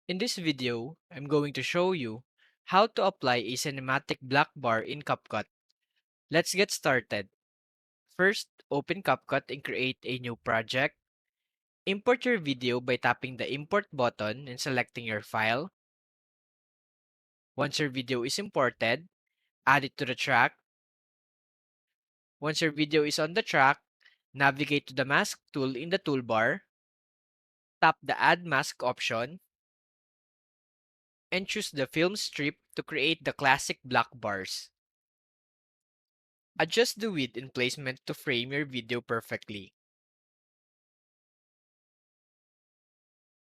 In this video, I'm going to show you how to apply a cinematic black bar in CapCut. Let's get started. First, open CapCut and create a new project. Import your video by tapping the import button and selecting your file. Once your video is imported, add it to the track. Once your video is on the track, navigate to the mask tool in the toolbar, tap the add mask option, and choose the film strip to create the classic black bars. Adjust the width and placement to frame your video perfectly.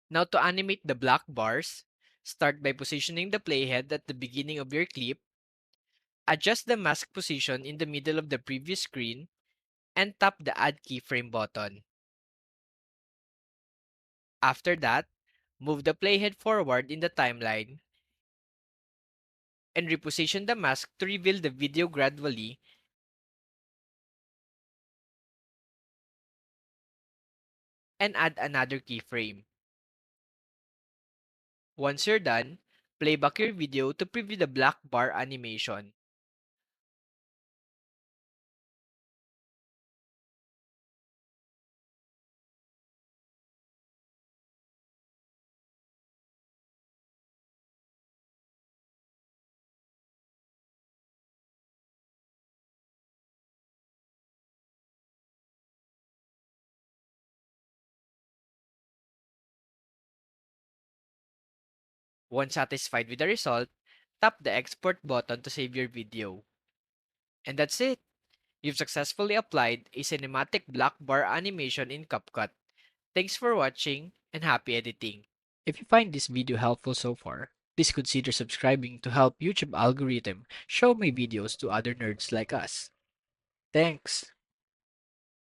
Now to animate the black bars, start by positioning the playhead at the beginning of your clip, adjust the mask position in the middle of the previous screen, and tap the Add Keyframe button. After that, move the playhead forward in the timeline and reposition the mask to reveal the video gradually and add another keyframe. Once you're done, play back your video to preview the black bar animation. Once satisfied with the result, tap the export button to save your video. And that's it! You've successfully applied a cinematic black bar animation in CapCut. Thanks for watching and happy editing. If you find this video helpful so far, please consider subscribing to help YouTube algorithm show my videos to other nerds like us. Thanks!